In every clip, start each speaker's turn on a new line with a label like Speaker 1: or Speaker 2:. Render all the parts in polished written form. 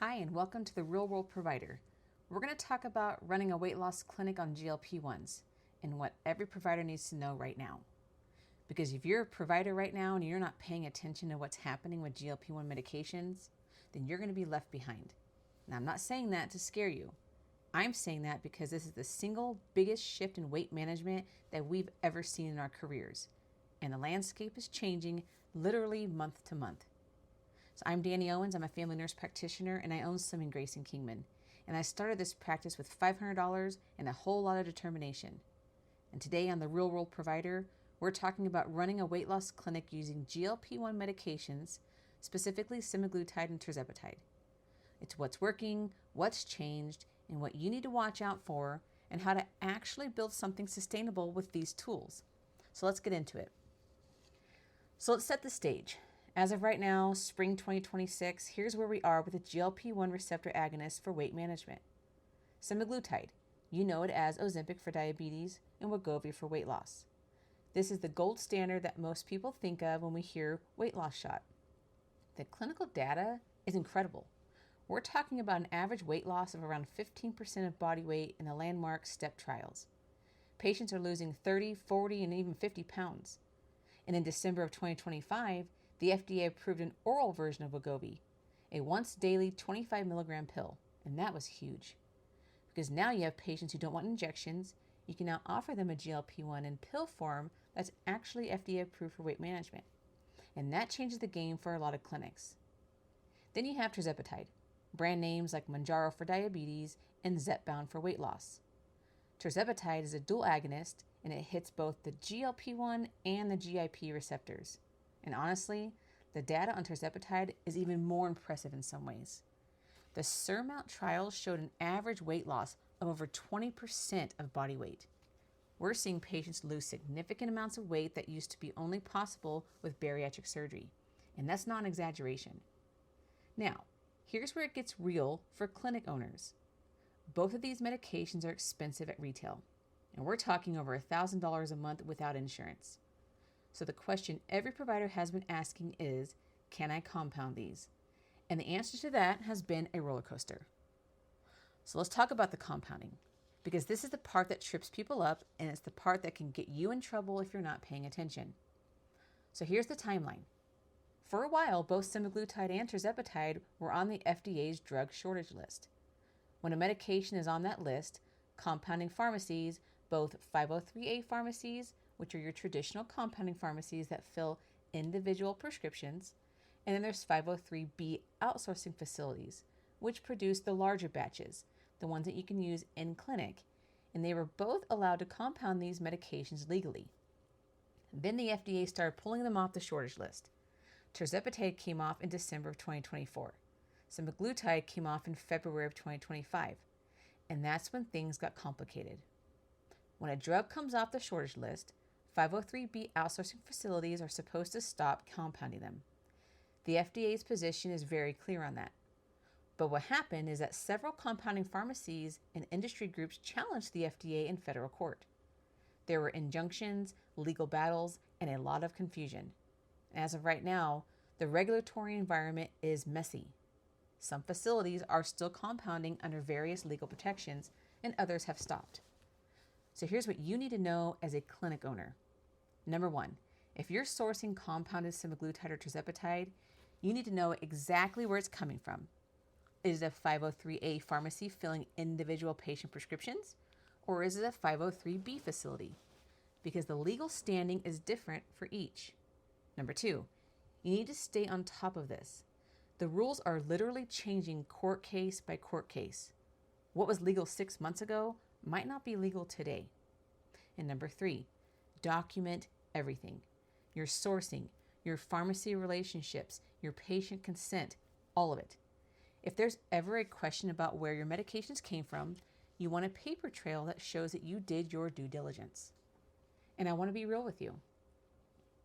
Speaker 1: Hi, and welcome to the Real World Provider. We're going to talk about running a weight loss clinic on GLP-1s and what every provider needs to know right now. Because if you're a provider right now and you're not paying attention to what's happening with GLP-1 medications, then you're going to be left behind. Now, I'm not saying that to scare you. I'm saying that because this is the single biggest shift in weight management that we've ever seen in our careers. And the landscape is changing literally month to month. So I'm Danni Owens. I'm a family nurse practitioner, and I own Slimming Grace in Kingman. And I started this practice with $500 and a whole lot of determination. And today on the Real World Provider, we're talking about running a weight loss clinic using GLP-1 medications, specifically semaglutide and tirzepatide. It's what's working, what's changed, and what you need to watch out for, and how to actually build something sustainable with these tools. So let's get into it. So let's set the stage. As of right now, spring 2026, here's where we are with the GLP-1 receptor agonist for weight management. Semaglutide, you know it as Ozempic for diabetes and Wegovy for weight loss. This is the gold standard that most people think of when we hear weight loss shot. The clinical data is incredible. We're talking about an average weight loss of around 15% of body weight in the landmark STEP trials. Patients are losing 30, 40, and even 50 pounds. And in December of 2025, the FDA approved an oral version of Wegovy, a once-daily 25 milligram pill, and that was huge. Because now you have patients who don't want injections, you can now offer them a GLP-1 in pill form that's actually FDA approved for weight management. And that changes the game for a lot of clinics. Then you have tirzepatide, brand names like Mounjaro for diabetes and Zepbound for weight loss. Tirzepatide is a dual agonist, and it hits both the GLP-1 and the GIP receptors. And honestly, the data on tirzepatide is even more impressive in some ways. The SURMOUNT trials showed an average weight loss of over 20% of body weight. We're seeing patients lose significant amounts of weight that used to be only possible with bariatric surgery. And that's not an exaggeration. Now, here's where it gets real for clinic owners. Both of these medications are expensive at retail, and we're talking over $1,000 a month without insurance. So the question every provider has been asking is, can I compound these? And the answer to that has been a roller coaster. So let's talk about the compounding, because this is the part that trips people up, and it's the part that can get you in trouble if you're not paying attention. So here's the timeline. For a while, both semaglutide and tirzepatide were on the FDA's drug shortage list. When a medication is on that list, compounding pharmacies, both 503A pharmacies, which are your traditional compounding pharmacies that fill individual prescriptions, and then there's 503B outsourcing facilities, which produce the larger batches, the ones that you can use in clinic, and they were both allowed to compound these medications legally. Then the FDA started pulling them off the shortage list. Tirzepatide came off in December of 2024. Semaglutide came off in February of 2025, and that's when things got complicated. When a drug comes off the shortage list, 503B outsourcing facilities are supposed to stop compounding them. The FDA's position is very clear on that. But what happened is that several compounding pharmacies and industry groups challenged the FDA in federal court. There were injunctions, legal battles, and a lot of confusion. As of right now, the regulatory environment is messy. Some facilities are still compounding under various legal protections, and others have stopped. So here's what you need to know as a clinic owner. Number one, if you're sourcing compounded semaglutide or tirzepatide, you need to know exactly where it's coming from. Is it a 503A pharmacy filling individual patient prescriptions, or is it a 503B facility? Because the legal standing is different for each. Number two, you need to stay on top of this. The rules are literally changing court case by court case. What was legal 6 months ago might not be legal today. And number three, document everything. Your sourcing, your pharmacy relationships, your patient consent, all of it. If there's ever a question about where your medications came from, you want a paper trail that shows that you did your due diligence. And I want to be real with you.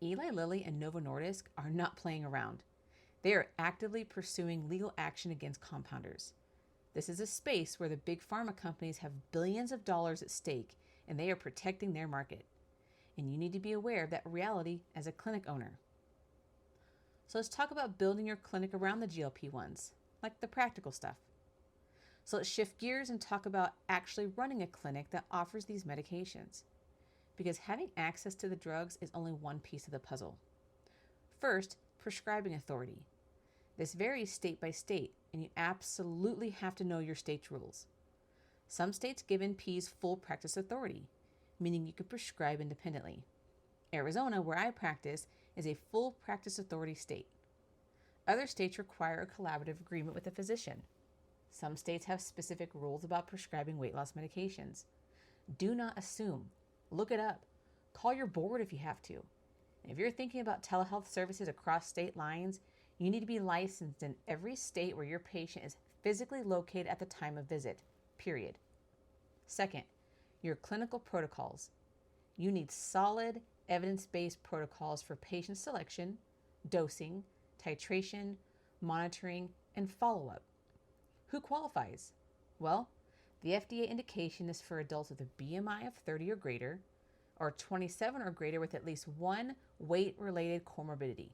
Speaker 1: Eli Lilly and Novo Nordisk are not playing around. They are actively pursuing legal action against compounders. This is a space where the big pharma companies have billions of dollars at stake, and they are protecting their market. And you need to be aware of that reality as a clinic owner. So let's talk about building your clinic around the GLP-1s. like the practical stuff. So let's shift gears and talk about actually running a clinic that offers these medications, because having access to the drugs is only one piece of the puzzle. First, prescribing authority. This varies state by state, and you absolutely have to know your state's rules. Some states give NPs full practice authority, meaning you can prescribe independently. Arizona, where I practice, is a full practice authority state. Other states require a collaborative agreement with a physician. Some states have specific rules about prescribing weight loss medications. Do not assume. Look it up. Call your board if you have to. And if you're thinking about telehealth services across state lines, you need to be licensed in every state where your patient is physically located at the time of visit, period. Second, your clinical protocols. You need solid, evidence-based protocols for patient selection, dosing, titration, monitoring, and follow-up. Who qualifies? Well, the FDA indication is for adults with a BMI of 30 or greater, or 27 or greater with at least one weight-related comorbidity.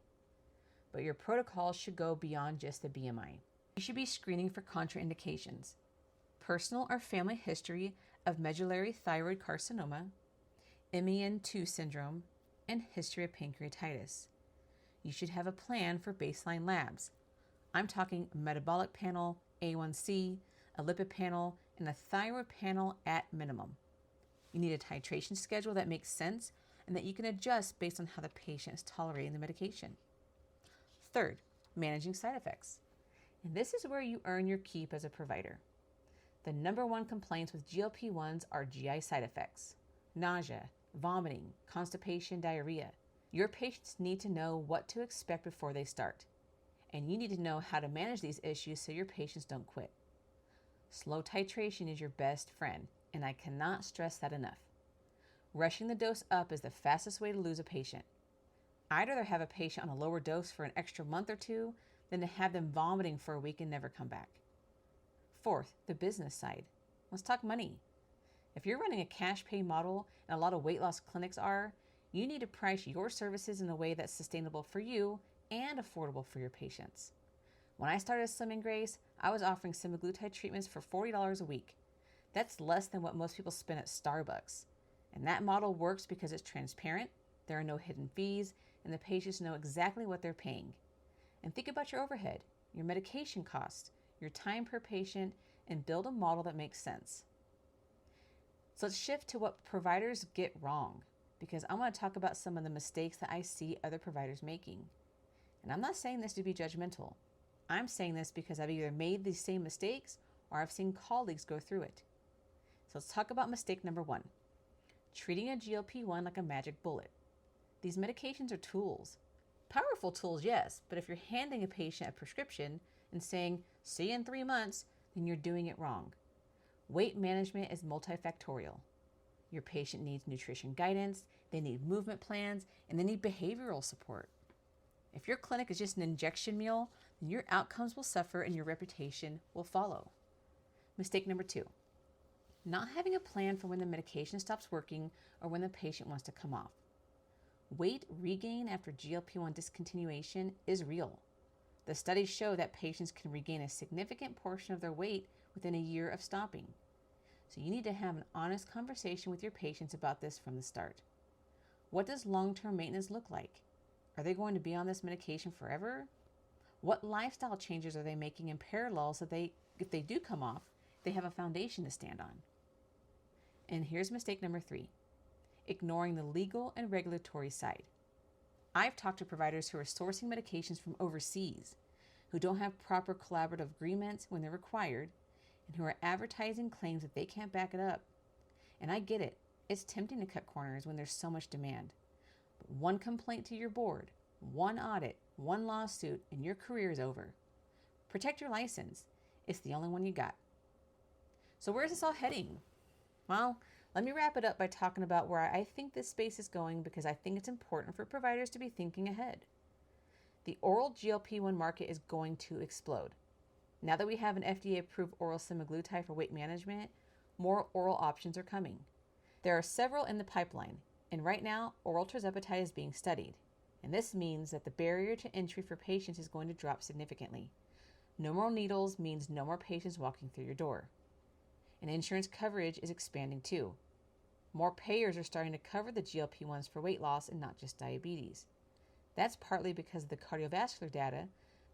Speaker 1: But your protocols should go beyond just the BMI. You should be screening for contraindications, personal or family history of medullary thyroid carcinoma, MEN2 syndrome, and history of pancreatitis. You should have a plan for baseline labs. I'm talking metabolic panel, A1C, a lipid panel, and a thyroid panel at minimum. You need a titration schedule that makes sense and that you can adjust based on how the patient is tolerating the medication. Third, managing side effects. And this is where you earn your keep as a provider. The number one complaints with GLP-1s are GI side effects: nausea, vomiting, constipation, diarrhea. Your patients need to know what to expect before they start. And you need to know how to manage these issues so your patients don't quit. Slow titration is your best friend, and I cannot stress that enough. Rushing the dose up is the fastest way to lose a patient. I'd rather have a patient on a lower dose for an extra month or two than to have them vomiting for a week and never come back. Fourth, the business side. Let's talk money. If you're running a cash pay model, and a lot of weight loss clinics are, you need to price your services in a way that's sustainable for you and affordable for your patients. When I started Slim & Grace, I was offering semaglutide treatments for $40 a week. That's less than what most people spend at Starbucks. And that model works because it's transparent, there are no hidden fees, and the patients know exactly what they're paying. And think about your overhead, your medication costs, your time per patient, and build a model that makes sense. So let's shift to what providers get wrong, because I want to talk about some of the mistakes that I see other providers making. And I'm not saying this to be judgmental. I'm saying this because I've either made these same mistakes or I've seen colleagues go through it. So let's talk about mistake number one: treating a GLP-1 like a magic bullet. These medications are tools. Powerful tools, yes, but if you're handing a patient a prescription and saying, "See you in 3 months," then you're doing it wrong. Weight management is multifactorial. Your patient needs nutrition guidance, they need movement plans, and they need behavioral support. If your clinic is just an injection meal, then your outcomes will suffer and your reputation will follow. Mistake number two: not having a plan for when the medication stops working or when the patient wants to come off. Weight regain after GLP-1 discontinuation is real. The studies show that patients can regain a significant portion of their weight within a year of stopping. So you need to have an honest conversation with your patients about this from the start. What does long-term maintenance look like? Are they going to be on this medication forever? What lifestyle changes are they making in parallel so if they do come off, they have a foundation to stand on? And here's mistake number three: ignoring the legal and regulatory side. I've talked to providers who are sourcing medications from overseas, who don't have proper collaborative agreements when they're required, and who are advertising claims that they can't back it up. And I get it. It's tempting to cut corners when there's so much demand. But one complaint to your board, one audit, one lawsuit, and your career is over. Protect your license. It's the only one you got. So where's this all heading? Well, let me wrap it up by talking about where I think this space is going, because I think it's important for providers to be thinking ahead. The oral GLP-1 market is going to explode. Now that we have an FDA-approved oral semaglutide for weight management, more oral options are coming. There are several in the pipeline, and right now, oral tirzepatide is being studied. And this means that the barrier to entry for patients is going to drop significantly. No more needles means no more patients walking through your door. And insurance coverage is expanding too. More payers are starting to cover the GLP-1s for weight loss and not just diabetes. That's partly because of the cardiovascular data.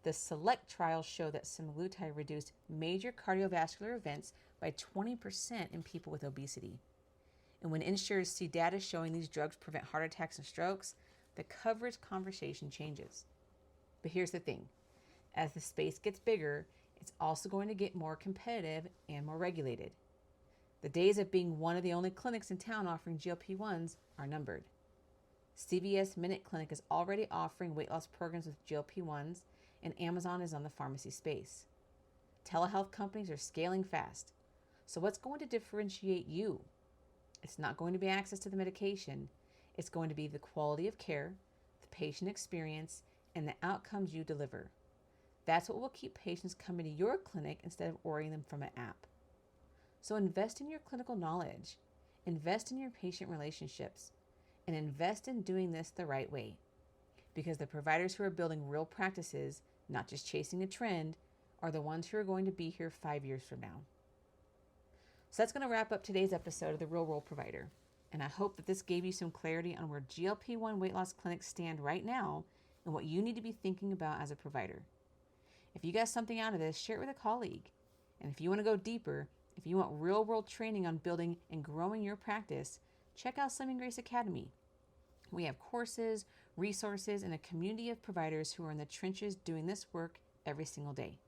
Speaker 1: The SELECT trials show that semaglutide reduced major cardiovascular events by 20% in people with obesity. And when insurers see data showing these drugs prevent heart attacks and strokes, the coverage conversation changes. But here's the thing. As the space gets bigger, it's also going to get more competitive and more regulated. The days of being one of the only clinics in town offering GLP-1s are numbered. CVS Minute Clinic is already offering weight loss programs with GLP-1s, and Amazon is on the pharmacy space. Telehealth companies are scaling fast. So what's going to differentiate you? It's not going to be access to the medication. It's going to be the quality of care, the patient experience, and the outcomes you deliver. That's what will keep patients coming to your clinic instead of ordering them from an app. So invest in your clinical knowledge, invest in your patient relationships, and invest in doing this the right way. Because the providers who are building real practices, not just chasing a trend, are the ones who are going to be here 5 years from now. So that's going to wrap up today's episode of The Real World Provider. And I hope that this gave you some clarity on where GLP-1 weight loss clinics stand right now and what you need to be thinking about as a provider. If you got something out of this, share it with a colleague. And if you want to go deeper, if you want real world training on building and growing your practice, check out Slim & Grace Academy. We have courses, resources, and a community of providers who are in the trenches doing this work every single day.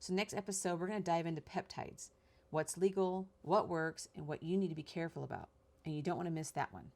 Speaker 1: So next episode, we're going to dive into peptides, what's legal, what works, and what you need to be careful about. And you don't want to miss that one.